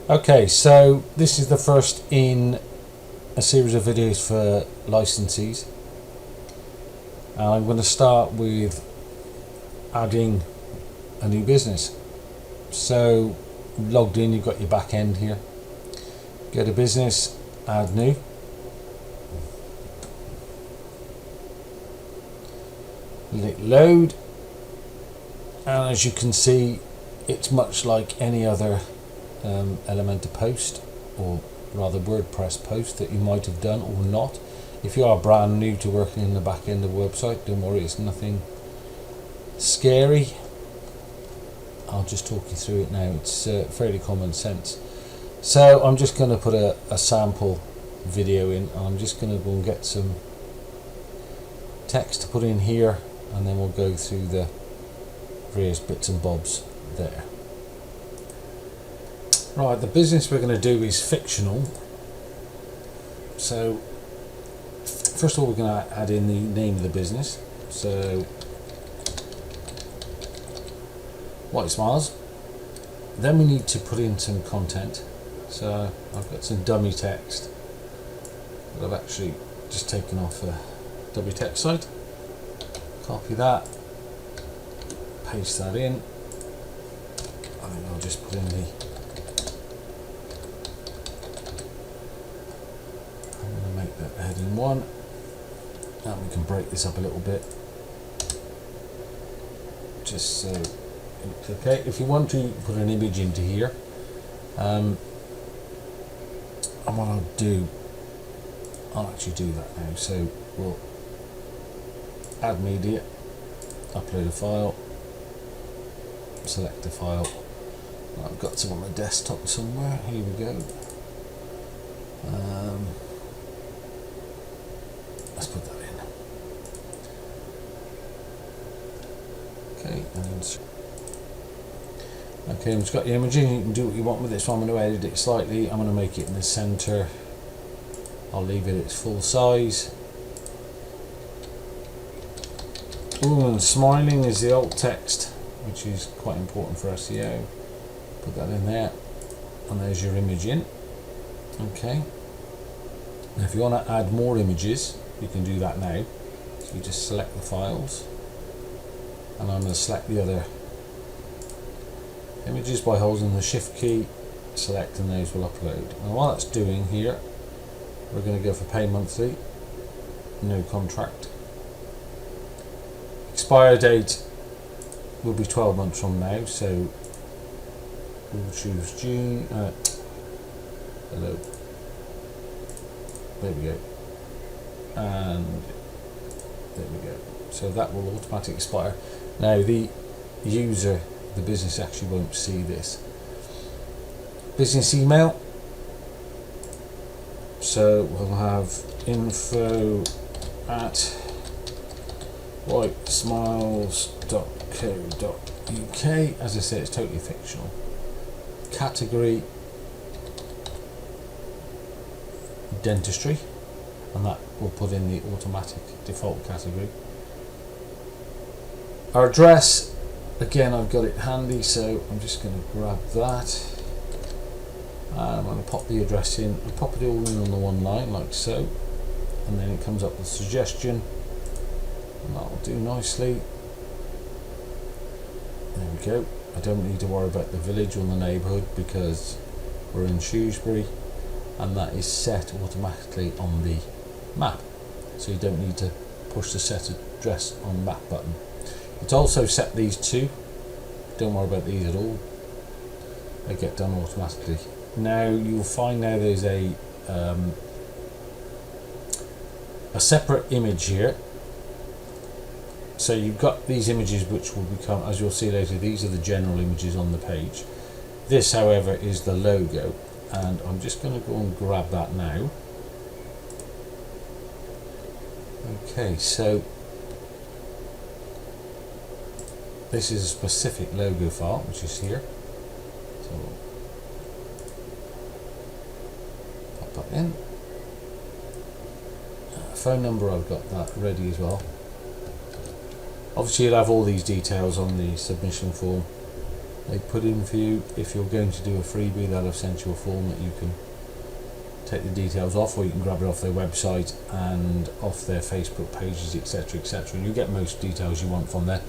Okay, so this is the first in a series of videos for licensees. I'm going to start with adding a new business. So logged in, you've got your back end here. Go to business, add new. Let load, and as you can see, it's much like any other Elementor post, or rather WordPress post that you might have done or not. If you are brand new to working in the back end of a website, don't worry, it's nothing scary. I'll just talk you through it now. It's fairly common sense. So I'm just going to put a sample video in. I'm just going to go and get some text to put in here, and then we'll go through the various bits and bobs there. Right, the business we're going to do is fictional. So first of all, we're going to add in the name of the business. So White Smiles. Then we need to put in some content. So I've got some dummy text that I've actually just taken off a dummy text site. Copy that, paste that in. I think I'll just put in the, I'm going to make that heading 1, and we can break this up a little bit just so it looks okay. If you want to, you can put an image into here, and what I'll do, I'll actually do that now. So we'll add media, upload a file, select a file. I've got some on the desktop somewhere. Here we go. Let's put that in. Okay, okay, it's got the imaging. You can do what you want with this one. I'm going to edit it slightly. I'm going to make it in the center. I'll leave it its full size. Ooh, and smiling is the alt text, which is quite important for SEO. Put that in there, and there's your image in. Okay. Now, if you want to add more images, you can do that now. So you just select the files, and I'm going to select the other images by holding the Shift key, select, and those will upload. And while that's doing here, we're going to go for pay monthly, no contract. Expire date will be 12 months from now, so we'll choose June. Hello. There we go. And there we go. So that will automatically expire. Now the user, the business, actually won't see this. Business email. So we'll have info at whitesmiles.co.uk. As I say, it's totally fictional. Category dentistry, and that will put in the automatic default category. Our address, again, I've got it handy, so I'm just going to grab that, and I'm going to pop the address in and pop it all in on the one line like so, and then it comes up with suggestion. That'll do nicely. There we go. I don't need to worry about the village or the neighbourhood because we're in Shrewsbury, and that is set automatically on the map, so you don't need to push the set address on map button. It's also set these two. Don't worry about these at all. They get done automatically. Now you'll find now there's a separate image here. So you've got these images which will become, as you'll see later, these are the general images on the page. This, however, is the logo, and I'm just going to go and grab that now. Okay, so this is a specific logo file, which is here. So pop that in. Phone number, I've got that ready as well. Obviously you'll have all these details on the submission form. they put in for you. If you're going to do a freebie, they'll have sent you a form that you can take the details off, or you can grab it off their website and off their Facebook pages, etc, etc, and you get most details you want from there.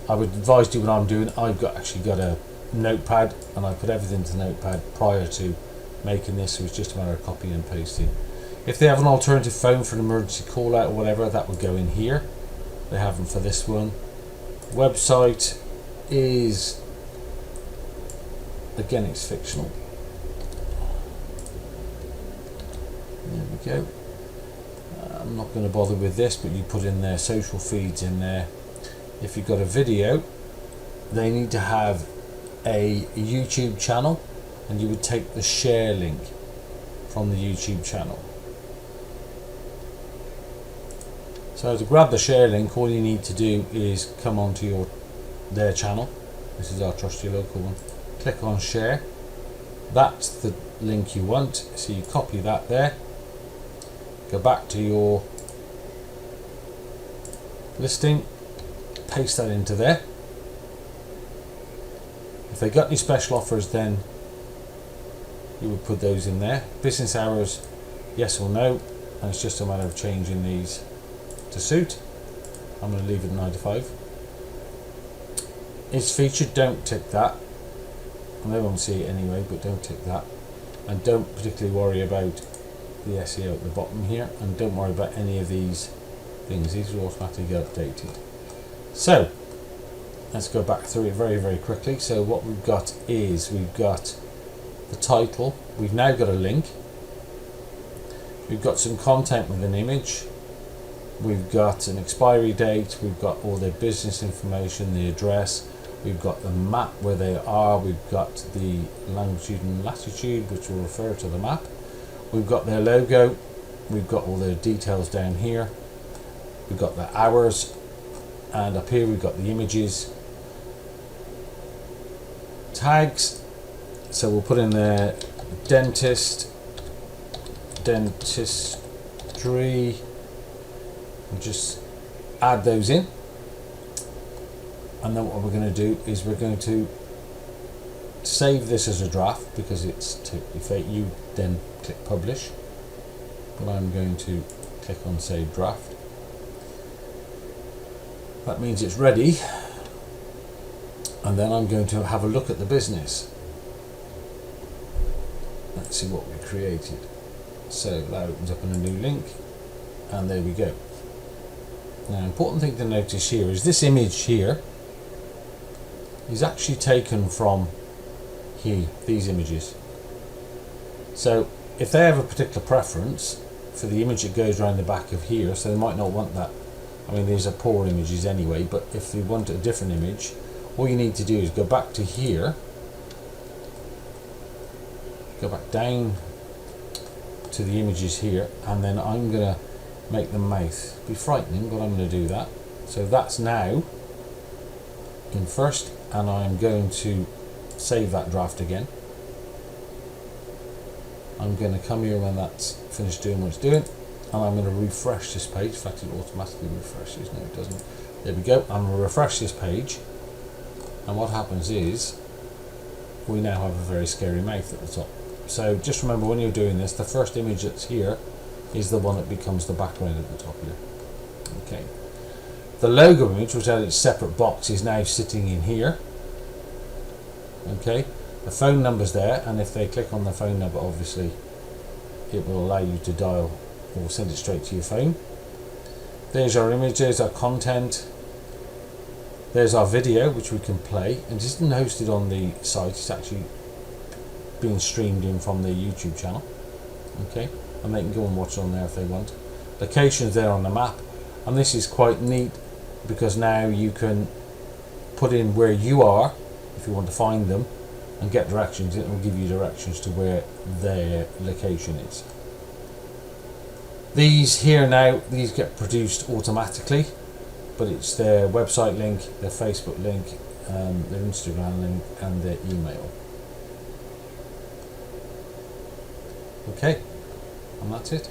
I would advise you what I'm doing. I've actually got a notepad, and I put everything to the notepad prior to making this, so it's just a matter of copying and pasting. If they have an alternative phone for an emergency call out or whatever, that would go in here. They haven't for this one. Website is, again, it's fictional. There we go. I'm not going to bother with this, but you put in their social feeds in there. If you've got a video, they need to have a YouTube channel, and you would take the share link from the YouTube channel. So to grab the share link, all you need to do is come onto their channel. This is our Trust Your Local one. Click on share. That's the link you want. So you copy that there. Go back to your listing. Paste that into there. If they got any special offers, then you would put those in there. Business hours, yes or no, and it's just a matter of changing these to suit. I'm going to leave it 9 to 5. It's featured, don't tick that. And they won't see it anyway, but don't tick that. And don't particularly worry about the SEO at the bottom here, and don't worry about any of these things. These will automatically get updated. So let's go back through it very, very quickly. So what we've got is, we've got the title, we've now got a link, we've got some content with an image, we've got an expiry date, we've got all their business information, the address, we've got the map where they are, we've got the longitude and latitude which will refer to the map, we've got their logo, we've got all their details down here, we've got the hours, and up here we've got the images, tags. So we'll put in there dentist, dentistry, and just add those in. And then what we're going to do is we're going to save this as a draft, because it's if you then click publish. But I'm going to click on save draft. That means it's ready, and then I'm going to have a look at the business. Let's see what we created. So that opens up in a new link, and there we go. Now, important thing to notice here is this image here is actually taken from here, these images. So if they have a particular preference for the image that goes around the back of here, so they might not want that. I mean, these are poor images anyway, but if you want a different image, all you need to do is go back to here, go back down to the images here, and then I'm going to make the mouth be frightening, but I'm going to do that. So that's now in first, and I'm going to save that draft again. I'm going to come here when that's finished doing what it's doing, and I'm going to refresh this page. In fact, it automatically refreshes. No, it doesn't. There we go. I'm going to refresh this page, and what happens is we now have a very scary mouth at the top. So just remember, when you're doing this, the first image that's here is the one that becomes the background at the top here. Okay. The logo image, which had its separate box, is now sitting in here. Okay. The phone number's there, and if they click on the phone number, obviously it will allow you to dial or send it straight to your phone. There's our image, there's our content, there's our video which we can play, and it isn't hosted on the site, it's actually being streamed in from their YouTube channel. Okay, and they can go and watch it on there if they want. Locations there on the map, and this is quite neat because now you can put in where you are if you want to find them and get directions. It will give you directions to where their location is. These here now, these get produced automatically, but it's their website link, their Facebook link, their Instagram link, and their email. Okay, and that's it.